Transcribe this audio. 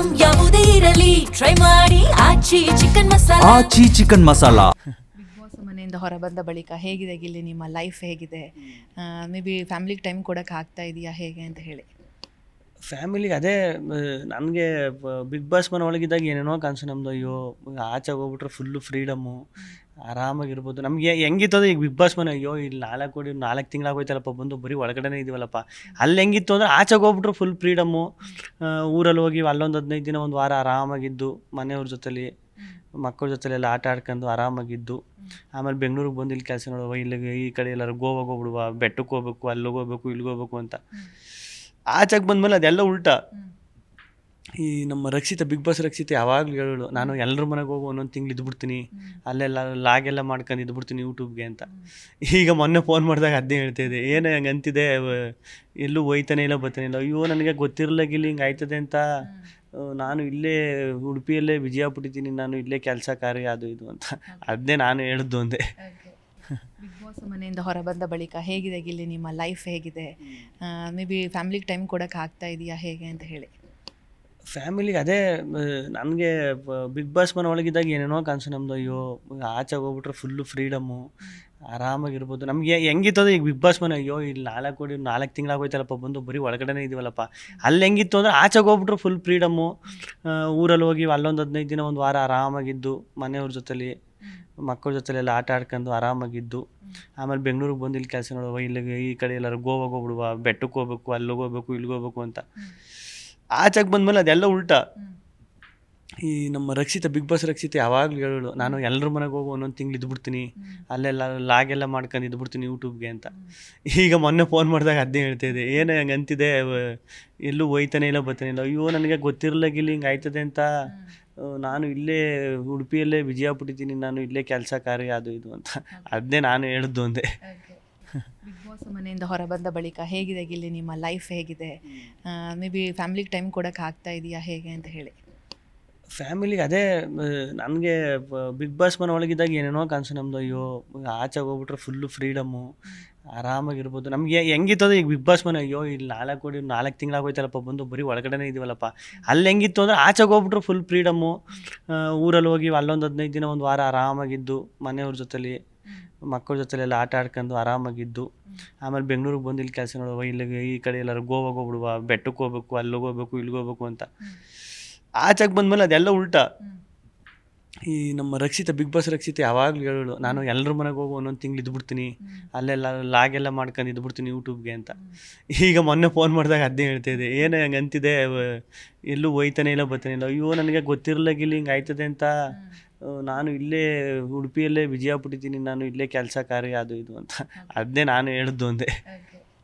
Item ಯಾವುದೇ ಇರಲಿ try ಮಾಡಿ ಆಚಿ ಚಿಕನ್ ಮಸಾಲಾ. ಬಿಗ್ ಬಾಸ್ ಮನೆಯಿಂದ ಹೊರಬಂದ ಬಳಿಕ ಹೇಗಿದೆ ಗಿಲ್ಲಿ, ನಿಮ್ಮ ಲೈಫ್ ಹೇಗಿದೆ? ಮೇ ಬಿ ಫ್ಯಾಮಿಲಿಗೆ ಟೈಮ್ ಕೊಡೋಕೆ ಆಗ್ತಾ ಇದೆಯಾ ಹೇಗೆ ಅಂತ ಹೇಳಿ? ಫ್ಯಾಮಿಲಿಗೆ ಅದೇ ನನಗೆ ಬಿಗ್ ಬಾಸ್ ಮನೆ ಒಳಗಿದ್ದಾಗ ಏನೇನೋ ಕನಸು ನಮ್ಮದು. ಅಯ್ಯೋ ಆಚೆ ಹೋಗ್ಬಿಟ್ರೆ ಫುಲ್ಲು ಫ್ರೀಡಮ್ಮು, ಆರಾಮಾಗಿರ್ಬೋದು. ನಮಗೆ ಹೆಂಗಿತ್ತು ಈಗ ಬಿಗ್ ಬಾಸ್ ಮನೆ, ಅಯ್ಯೋ ಇಲ್ಲಿ 4 ತಿಂಗಳಾಗೋಯ್ತಲ್ಲಪ್ಪ ಬಂದು ಬರೀ ಒಳಗಡೆನೇ ಇದೀವಲ್ಲಪ್ಪ. ಅಲ್ಲಿ ಹೆಂಗಿತ್ತು ಅಂದರೆ ಆಚೆಗೆ ಹೋಗ್ಬಿಟ್ರೆ ಫುಲ್ ಫ್ರೀಡಮ್ಮು. ಊರಲ್ಲಿ ಹೋಗಿ ಅಲ್ಲೊಂದು 15 ದಿನ ಒಂದು ವಾರ ಆರಾಮಾಗಿದ್ದು, ಮನೆಯವ್ರ ಜೊತೆಲಿ ಮಕ್ಕಳ ಜೊತೆಲೆಲ್ಲ ಆಟ ಆಡ್ಕೊಂಡು ಆರಾಮಾಗಿದ್ದು. ಆಮೇಲೆ ಬೆಂಗಳೂರಿಗೆ ಬಂದು ಇಲ್ಲಿ ಕೆಲಸ ನೋಡುವ, ಇಲ್ಲಿಗೆ ಈ ಕಡೆ ಎಲ್ಲರೂ ಗೋವಾಗ ಹೋಗ್ಬಿಡುವ, ಬೆಟ್ಟಕ್ಕೆ ಹೋಗ್ಬೇಕು, ಅಲ್ಲಿಗೆ ಹೋಗ್ಬೇಕು, ಇಲ್ಲಿಗೆ ಹೋಗ್ಬೇಕು ಅಂತ. ಆಚೆಗೆ ಬಂದಮೇಲೆ ಅದೆಲ್ಲ ಉಲ್ಟಾ. ಈ ನಮ್ಮ ರಕ್ಷಿತ, ಬಿಗ್ ಬಾಸ್ ರಕ್ಷಿತ ಯಾವಾಗಲೂ ಹೇಳೋಳು, ನಾನು ಎಲ್ಲರ ಮನೆಗೆ ಹೋಗಿ ಒಂದೊಂದು ತಿಂಗಳು ಇದ್ಬಿಡ್ತೀನಿ, ಅಲ್ಲೆಲ್ಲ ಲಾಗೆಲ್ಲ ಮಾಡ್ಕೊಂಡು ಇದ್ಬಿಡ್ತೀನಿ ಯೂಟ್ಯೂಬ್ಗೆ ಅಂತ. ಈಗ ಮೊನ್ನೆ ಫೋನ್ ಮಾಡಿದಾಗ ಅದೇ ಹೇಳ್ತಾ ಇದೆ, ಏನು ಹಂಗೆ ಅಂತಿದೆ, ಎಲ್ಲೂ ಹೋಯ್ತಾನೆ ಇಲ್ಲ ಬರ್ತಾನೆ ಇಲ್ಲ. ಅಯ್ಯೋ ನನಗೆ ಗೊತ್ತಿರಲಾಗಿಲ್ಲ ಹಿಂಗೆ ಆಯ್ತದೆ ಅಂತ. ನಾನು ಇಲ್ಲೇ ಉಡುಪಿಯಲ್ಲೇ ವಿಜಯಪುಟ್ಟಿದ್ದೀನಿ, ನಾನು ಇಲ್ಲೇ ಕೆಲಸ ಕಾರ್ಯ ಅದು ಇದು ಅಂತ. ಅದನ್ನೇ ನಾನು ಹೇಳಿದ್ದು ಒಂದೇ. ಬಿಗ್ ಬಾಸ್ ಮನೆಯಿಂದ ಹೊರಬಂದ ಬಳಿಕ ಹೇಗಿದೆ ಗಿಲ್ಲಿ, ನಿಮ್ಮ ಲೈಫ್ ಹೇಗಿದೆ? ಮೇ ಬಿ ಫ್ಯಾಮಿಲಿಗೆ ಟೈಮ್ ಕೊಡೋಕೆ ಆಗ್ತಾ ಇದೆಯಾ ಹೇಗೆ ಅಂತ ಹೇಳಿ? ಫ್ಯಾಮಿಲಿಗೆ ಅದೇ ನನಗೆ ಬಿಗ್ ಬಾಸ್ ಮನೆ ಒಳಗಿದ್ದಾಗ ಏನೇನೋ ಕನಸು ನಮ್ಮದು. ಅಯ್ಯೋ ಆಚೆಗೆ ಹೋಗ್ಬಿಟ್ರೆ ಫುಲ್ಲು ಫ್ರೀಡಮ್ಮು, ಆರಾಮಾಗಿರ್ಬೋದು. ನಮಗೆ ಹೆಂಗಿತ್ತು ಈಗ ಬಿಗ್ ಬಾಸ್ ಮನೆ, ಅಯ್ಯೋ ಇಲ್ಲಿ 4 ತಿಂಗಳಾಗೋಯ್ತಲ್ಲಪ್ಪ ಬಂದು ಬರೀ ಒಳಗಡೆನೇ ಇದೀವಲ್ಲಪ್ಪ. ಅಲ್ಲಿ ಹೆಂಗಿತ್ತು ಅಂದರೆ ಆಚೆಗೆ ಹೋಗ್ಬಿಟ್ರೆ ಫುಲ್ ಫ್ರೀಡಮ್ಮು. ಊರಲ್ಲಿ ಹೋಗಿ ಅಲ್ಲೊಂದು 15 ದಿನ ಒಂದು ವಾರ ಆರಾಮಾಗಿದ್ದು, ಮನೆಯವ್ರ ಜೊತೆಲಿ ಮಕ್ಕಳ ಜೊತೆಲೆಲ್ಲ ಆಟ ಆಡ್ಕೊಂಡು ಆರಾಮಾಗಿದ್ದು. ಆಮೇಲೆ ಬೆಂಗಳೂರಿಗೆ ಬಂದು ಇಲ್ಲಿ ಕೆಲಸ ನೋಡುವ, ಇಲ್ಲಿಗೆ ಈ ಕಡೆ ಎಲ್ಲರೂ ಗೋವಾಗ ಹೋಗ್ಬಿಡುವ, ಬೆಟ್ಟಕ್ಕೆ ಹೋಗ್ಬೇಕು, ಅಲ್ಲಿಗೆ ಹೋಗ್ಬೇಕು, ಇಲ್ಲಿಗೆ ಹೋಗ್ಬೇಕು ಅಂತ. ಆಚೆಗೆ ಬಂದಮೇಲೆ ಅದೆಲ್ಲ ಉಲ್ಟಾ. ಈ ನಮ್ಮ ರಕ್ಷಿತ, ಬಿಗ್ ಬಾಸ್ ರಕ್ಷಿತ ಯಾವಾಗಲೂ ಹೇಳೋಳು, ನಾನು ಎಲ್ಲರ ಮನೆಗೆ ಹೋಗಿ ಒಂದೊಂದು ತಿಂಗಳು ಇದ್ಬಿಡ್ತೀನಿ, ಅಲ್ಲೆಲ್ಲ ಲಾಗೆಲ್ಲ ಮಾಡ್ಕೊಂಡು ಇದ್ಬಿಡ್ತೀನಿ ಯೂಟ್ಯೂಬ್ಗೆ ಅಂತ. ಈಗ ಮೊನ್ನೆ ಫೋನ್ ಮಾಡಿದಾಗ ಅದೇ ಹೇಳ್ತಾ ಇದೆ, ಏನು ಹಂಗೆ ಅಂತಿದೆ, ಎಲ್ಲೂ ಹೋಯ್ತಾನೆ ಇಲ್ಲ ಬರ್ತಾನೆ ಇಲ್ಲ. ಅಯ್ಯೋ ನನಗೆ ಗೊತ್ತಿರಲಾಗಿಲ್ಲ ಹಿಂಗೆ ಆಯ್ತದೆ ಅಂತ. ನಾನು ಇಲ್ಲೇ ಉಡುಪಿಯಲ್ಲೇ ವಿಜಯಪುಟ್ಟಿದ್ದೀನಿ, ನಾನು ಇಲ್ಲೇ ಕೆಲಸ ಕಾರ್ಯ ಅದು ಇದು ಅಂತ. ಅದನ್ನೇ ನಾನು ಹೇಳಿದ್ದು ಒಂದೇ. ಬಿಗ್ ಬಾಸ್ ಮನೆಯಿಂದ ಹೊರಬಂದ ಬಳಿಕ ಹೇಗಿದೆ ಗಿಲ್ಲಿ, ನಿಮ್ಮ ಲೈಫ್ ಹೇಗಿದೆ? ಮೇ ಬಿ ಫ್ಯಾಮಿಲಿಗೆ ಟೈಮ್ ಕೊಡೋಕೆ ಆಗ್ತಾ ಇದೆಯಾ ಹೇಗೆ ಅಂತ ಹೇಳಿ? ಫ್ಯಾಮಿಲಿಗೆ ಅದೇ ನನಗೆ ಬಿಗ್ ಬಾಸ್ ಮನೆ ಒಳಗಿದ್ದಾಗ ಏನೇನೋ ಕನಸು ನಮ್ಮದು. ಅಯ್ಯೋ ಆಚೆಗೆ ಹೋಗ್ಬಿಟ್ರೆ ಫುಲ್ಲು ಫ್ರೀಡಮ್ಮು, ಆರಾಮಾಗಿರ್ಬೋದು. ನಮಗೆ ಹೆಂಗಿತ್ತು ಈಗ ಬಿಗ್ ಬಾಸ್ ಮನೆ, ಅಯ್ಯೋ ಇಲ್ಲಿ 4 ತಿಂಗಳಾಗೋಯ್ತಲ್ಲಪ್ಪ ಬಂದು ಬರೀ ಒಳಗಡೆನೇ ಇದೀವಲ್ಲಪ್ಪ. ಅಲ್ಲಿ ಹೆಂಗಿತ್ತು ಅಂದರೆ ಆಚೆಗೆ ಹೋಗ್ಬಿಟ್ರೆ ಫುಲ್ ಫ್ರೀಡಮ್ಮು. ಊರಲ್ಲಿ ಹೋಗಿ ಅಲ್ಲೊಂದು 15 ದಿನ ಒಂದು ವಾರ ಆರಾಮಾಗಿದ್ದು, ಮನೆಯವ್ರ ಜೊತೆಲಿ ಮಕ್ಕಳ ಜೊತೆಲೆಲ್ಲ ಆಟ ಆಡ್ಕೊಂಡು ಆರಾಮಾಗಿದ್ದು. ಆಮೇಲೆ ಬೆಂಗಳೂರಿಗೆ ಬಂದು ಇಲ್ಲಿ ಕೆಲಸ ನೋಡುವ, ಇಲ್ಲಿಗೆ ಈ ಕಡೆ ಎಲ್ಲರೂ ಗೋವಾಗ ಹೋಗ್ಬಿಡುವ, ಬೆಟ್ಟಕ್ಕೆ ಹೋಗ್ಬೇಕು, ಅಲ್ಲಿಗೆ ಹೋಗ್ಬೇಕು, ಇಲ್ಲಿಗೆ ಹೋಗ್ಬೇಕು ಅಂತ. ಆಚೆಗೆ ಬಂದಮೇಲೆ ಅದೆಲ್ಲ ಉಲ್ಟಾ. ಈ ನಮ್ಮ ರಕ್ಷಿತ, ಬಿಗ್ ಬಾಸ್ ರಕ್ಷಿತ ಯಾವಾಗಲೂ ಹೇಳೋಳು, ನಾನು ಎಲ್ಲರ ಮನೆಗೆ ಹೋಗಿ ಒಂದೊಂದು ತಿಂಗಳು ಇದ್ಬಿಡ್ತೀನಿ, ಅಲ್ಲೆಲ್ಲ ಲಾಗೆಲ್ಲ ಮಾಡ್ಕೊಂಡು ಇದ್ಬಿಡ್ತೀನಿ ಯೂಟ್ಯೂಬ್ಗೆ ಅಂತ. ಈಗ ಮೊನ್ನೆ ಫೋನ್ ಮಾಡಿದಾಗ ಅದೇ ಹೇಳ್ತಾ ಇದೆ, ಏನು ಹಂಗೆ ಅಂತಿದೆ, ಎಲ್ಲೂ ಹೋಯ್ತಾನೆ ಇಲ್ಲ ಬರ್ತಾನೆ ಇಲ್ಲ. ಅಯ್ಯೋ ನನಗೆ ಗೊತ್ತಿರಲಾಗಿಲ್ಲ ಹಿಂಗೆ ಆಯ್ತದೆ ಅಂತ. ನಾನು ಇಲ್ಲೇ ಉಡುಪಿಯಲ್ಲೇ ವಿಜಯಪುಟ್ಟಿದ್ದೀನಿ, ನಾನು ಇಲ್ಲೇ ಕೆಲಸ ಕಾರ್ಯ ಅದು ಇದು ಅಂತ. ಅದನ್ನೇ ನಾನು ಹೇಳಿದ್ದು ಒಂದೇ.